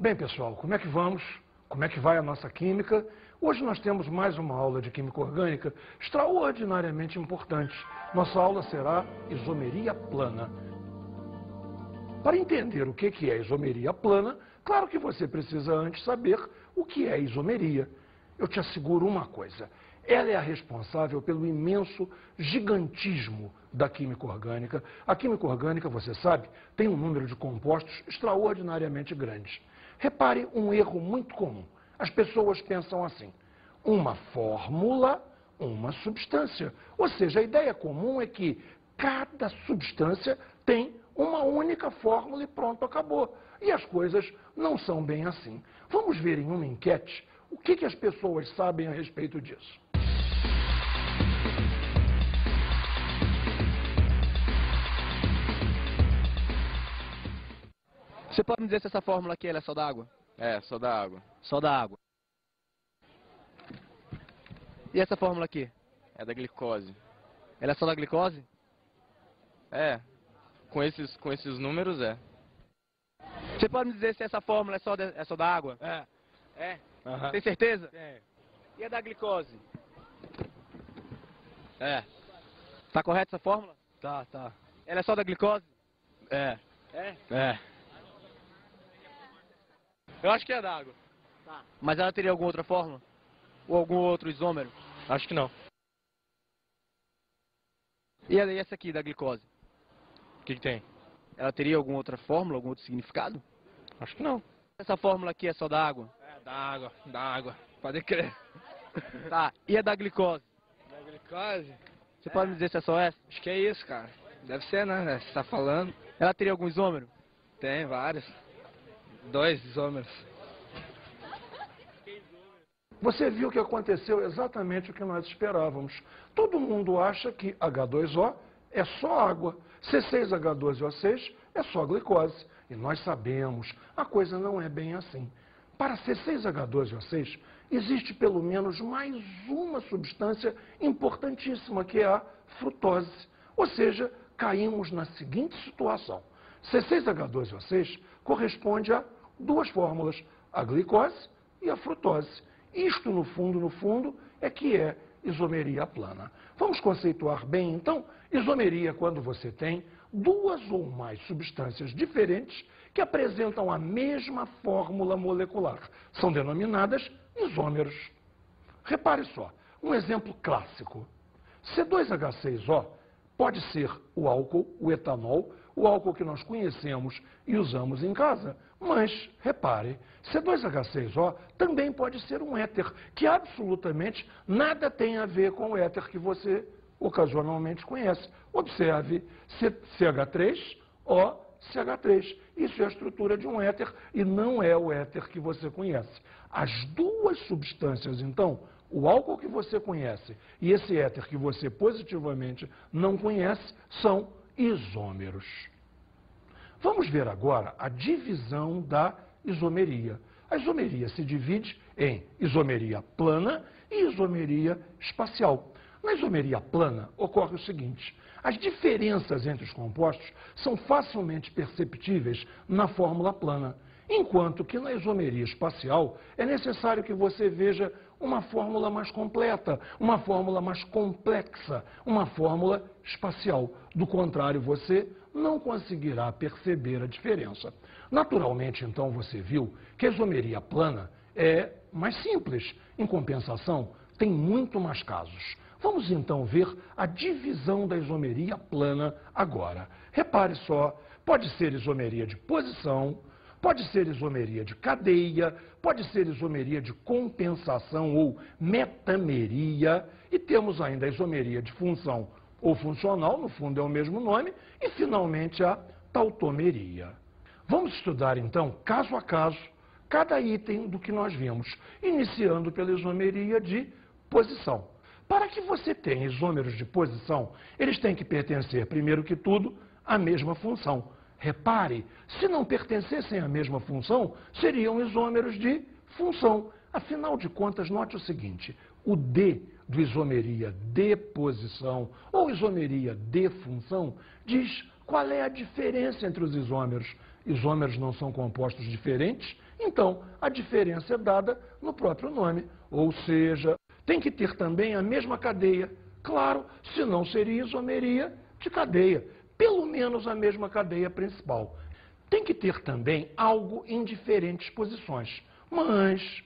Bem, pessoal, como é que vamos? Como é que vai a nossa química? Hoje nós temos mais uma aula de química orgânica extraordinariamente importante. Nossa aula será isomeria plana. Para entender o que é isomeria plana, claro que você precisa antes saber o que é isomeria. Eu te asseguro uma coisa, ela é a responsável pelo imenso gigantismo da química orgânica. A química orgânica, você sabe, tem um número de compostos extraordinariamente grande. Repare um erro muito comum. As pessoas pensam assim: uma fórmula, uma substância. Ou seja, a ideia comum é que cada substância tem uma única fórmula e pronto, acabou. E as coisas não são bem assim. Vamos ver em uma enquete o que as pessoas sabem a respeito disso. Você pode me dizer se essa fórmula aqui ela é só da água? É, só da água. Só da água. E essa fórmula aqui? É da glicose. Ela é só da glicose? É, com esses números é. Você pode me dizer se essa fórmula é só da água? É? Aham. Tem certeza? É. E a da glicose? É. Tá correta essa fórmula? Tá. Ela é só da glicose? É. É? É. Eu acho que é da água. Tá. Mas ela teria alguma outra fórmula? Ou algum outro isômero? Acho que não. E essa aqui da glicose? O que tem? Ela teria alguma outra fórmula, algum outro significado? Acho que não. Essa fórmula aqui é só da água? É, da água. Pode crer. Tá. E a da glicose? Da glicose? Você pode me dizer se é só essa? Acho que é isso, cara. Deve ser, né? Você tá falando. Ela teria algum isômero? Tem vários. 2 isômeros. Você viu que aconteceu exatamente o que nós esperávamos. Todo mundo acha que H2O é só água, C6H12O6 é só glicose. E nós sabemos, a coisa não é bem assim. Para C6H12O6, existe pelo menos mais uma substância importantíssima, que é a frutose. Ou seja, caímos na seguinte situação. C6H12O6 corresponde a duas fórmulas, a glicose e a frutose. Isto, no fundo, é que é isomeria plana. Vamos conceituar bem, então, isomeria quando você tem duas ou mais substâncias diferentes que apresentam a mesma fórmula molecular. São denominadas isômeros. Repare só, um exemplo clássico. C2H6O pode ser o álcool, o etanol, o álcool que nós conhecemos e usamos em casa. Mas, repare, C2H6O também pode ser um éter, que absolutamente nada tem a ver com o éter que você ocasionalmente conhece. Observe, CH3O, CH3. Isso é a estrutura de um éter e não é o éter que você conhece. As duas substâncias, então, o álcool que você conhece e esse éter que você positivamente não conhece, são isômeros. Vamos ver agora a divisão da isomeria. A isomeria se divide em isomeria plana e isomeria espacial. Na isomeria plana ocorre o seguinte: as diferenças entre os compostos são facilmente perceptíveis na fórmula plana, enquanto que na isomeria espacial é necessário que você veja uma fórmula mais completa, uma fórmula mais complexa, uma fórmula espacial. Do contrário, você não conseguirá perceber a diferença. Naturalmente, então, você viu que a isomeria plana é mais simples. Em compensação, tem muito mais casos. Vamos então ver a divisão da isomeria plana agora. Repare só, pode ser isomeria de posição, pode ser isomeria de cadeia, pode ser isomeria de compensação ou metameria, e temos ainda a isomeria de função ou funcional, no fundo é o mesmo nome, e finalmente a tautomeria. Vamos estudar então, caso a caso, cada item do que nós vimos, iniciando pela isomeria de posição. Para que você tenha isômeros de posição, eles têm que pertencer, primeiro que tudo, à mesma função. Repare, se não pertencessem à mesma função, seriam isômeros de função. Afinal de contas, note o seguinte: o D do isomeria de posição ou isomeria de função diz qual é a diferença entre os isômeros. Isômeros não são compostos diferentes Então, a diferença é dada no próprio nome, ou seja, tem que ter também a mesma cadeia. Claro, senão seria isomeria de cadeia, pelo menos a mesma cadeia principal. Tem que ter também algo em diferentes posições. Mas,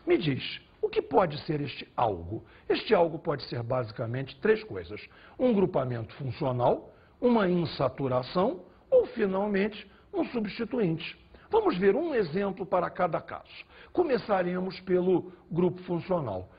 me diz, o que pode ser este algo? Este algo pode ser basicamente três coisas: um grupamento funcional, uma insaturação ou, finalmente, um substituinte. Vamos ver um exemplo para cada caso. Começaremos pelo grupo funcional.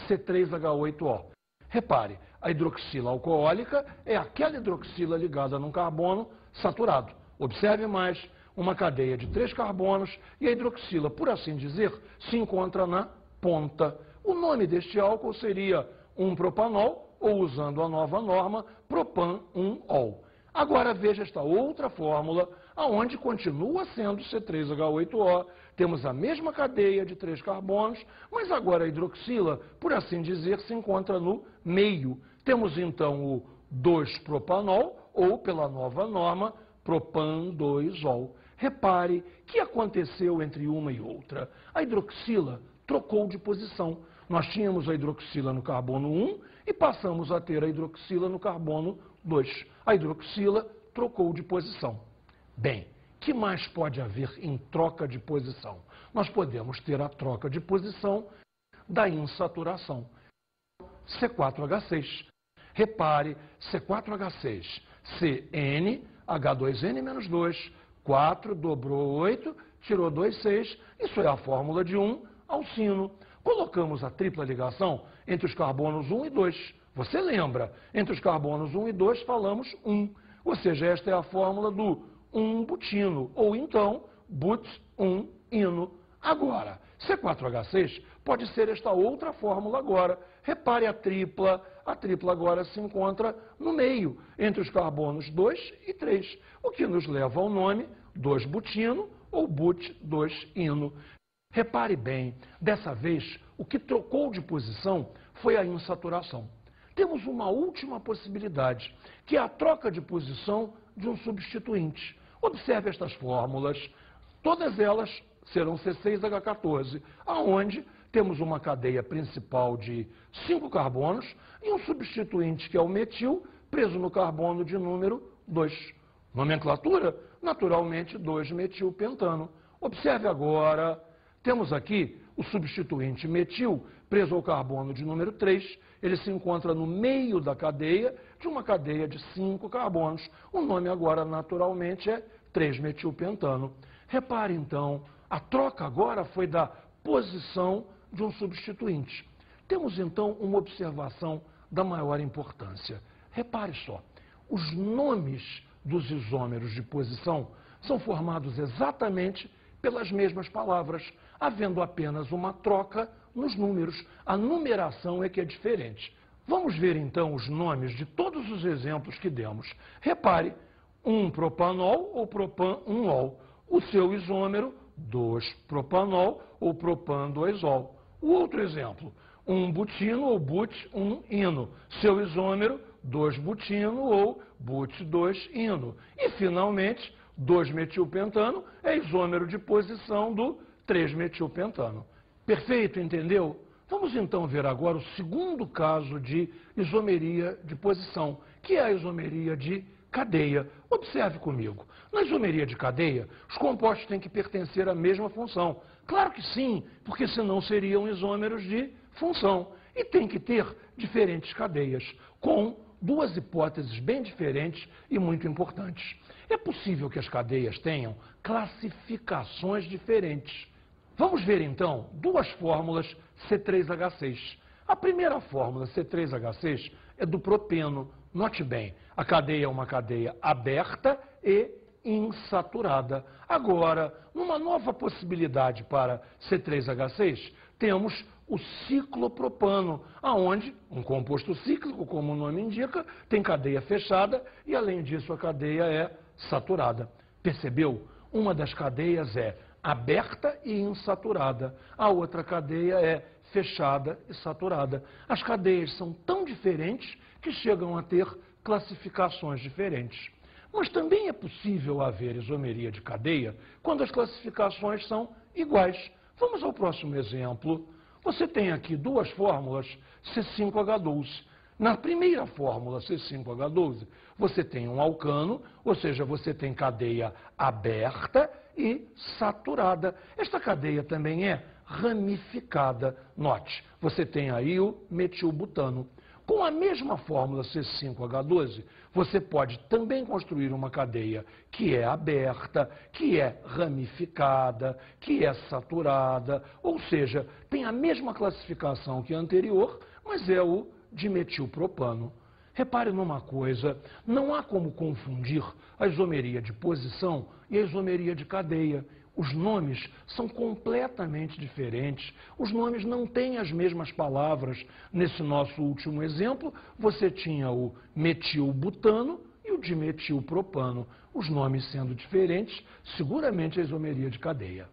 C3H8O. Repare, a hidroxila alcoólica é aquela hidroxila ligada num carbono saturado. Observe mais, uma cadeia de 3 carbonos e a hidroxila, por assim dizer, se encontra na ponta. O nome deste álcool seria 1-propanol, ou usando a nova norma, propan-1-ol. Agora veja esta outra fórmula, aonde continua sendo C3H8O, temos a mesma cadeia de 3 carbonos, mas agora a hidroxila, por assim dizer, se encontra no meio. Temos então o 2-propanol, ou pela nova norma, propan-2-ol. Repare que aconteceu entre uma e outra. A hidroxila trocou de posição. Nós tínhamos a hidroxila no carbono 1 e passamos a ter a hidroxila no carbono 2. A hidroxila trocou de posição. Bem, que mais pode haver em troca de posição? Nós podemos ter a troca de posição da insaturação. C4H6. Repare, C4H6, CN, H2N-2, 4, dobrou 8, tirou 2, 6. Isso é a fórmula de 1-alcino. Colocamos a tripla ligação entre os carbonos 1 e 2. Você lembra? Entre os carbonos 1 e 2 falamos 1. Ou seja, esta é a fórmula do 1-butino, ou então but-1-ino. Agora, C4H6 pode ser esta outra fórmula agora. Repare a tripla agora se encontra no meio, entre os carbonos 2 e 3, o que nos leva ao nome 2-butino ou but-2-ino. Repare bem, dessa vez, o que trocou de posição foi a insaturação. Temos uma última possibilidade, que é a troca de posição de um substituinte. Observe estas fórmulas, todas elas serão C6H14, aonde temos uma cadeia principal de 5 carbonos e um substituinte que é o metil, preso no carbono de número 2. Nomenclatura? Naturalmente 2-metilpentano. Observe agora, temos aqui o substituinte metil, preso ao carbono de número 3, ele se encontra no meio da cadeia de uma cadeia de 5 carbonos. O nome agora, naturalmente, é 3-metilpentano. Repare, então, a troca agora foi da posição de um substituinte. Temos, então, uma observação da maior importância. Repare só, os nomes dos isômeros de posição são formados exatamente pelas mesmas palavras, havendo apenas uma troca nos números. A numeração é que é diferente. Vamos ver, então, os nomes de todos os exemplos que demos. Repare, 1-propanol ou propan-1-ol. O seu isômero, 2-propanol ou propan-2-ol. O outro exemplo, 1-butino ou but-1-ino. Seu isômero, 2-butino ou but-2-ino. E, finalmente, 2-metilpentano é isômero de posição do 3-metilpentano. Perfeito, entendeu? Vamos então ver agora o segundo caso de isomeria de posição, que é a isomeria de cadeia. Observe comigo. Na isomeria de cadeia, os compostos têm que pertencer à mesma função. Claro que sim, porque senão seriam isômeros de função. E tem que ter diferentes cadeias, com duas hipóteses bem diferentes e muito importantes. É possível que as cadeias tenham classificações diferentes. Vamos ver, então, duas fórmulas C3H6. A primeira fórmula, C3H6, é do propeno. Note bem, a cadeia é uma cadeia aberta e insaturada. Agora, numa nova possibilidade para C3H6, temos o ciclopropano, aonde um composto cíclico, como o nome indica, tem cadeia fechada e, além disso, a cadeia é saturada. Percebeu? Uma das cadeias é aberta e insaturada. A outra cadeia é fechada e saturada. As cadeias são tão diferentes que chegam a ter classificações diferentes. Mas também é possível haver isomeria de cadeia quando as classificações são iguais. Vamos ao próximo exemplo. Você tem aqui duas fórmulas C5H12. Na primeira fórmula, C5H12, você tem um alcano, ou seja, você tem cadeia aberta e saturada. Esta cadeia também é ramificada. Note, você tem aí o metilbutano. Com a mesma fórmula C5H12, você pode também construir uma cadeia que é aberta, que é ramificada, que é saturada, ou seja, tem a mesma classificação que a anterior, mas é o dimetilpropano. Repare numa coisa, não há como confundir a isomeria de posição e a isomeria de cadeia. Os nomes são completamente diferentes. Os nomes não têm as mesmas palavras. Nesse nosso último exemplo, você tinha o metilbutano e o dimetilpropano. Os nomes sendo diferentes, seguramente a isomeria de cadeia.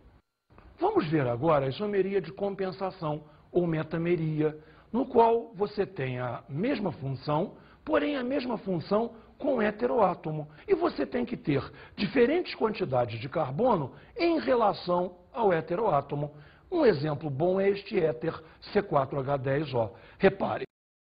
Vamos ver agora a isomeria de compensação ou metameria, no qual você tem a mesma função, porém a mesma função com heteroátomo. E você tem que ter diferentes quantidades de carbono em relação ao heteroátomo. Um exemplo bom é este éter C4H10O. Repare,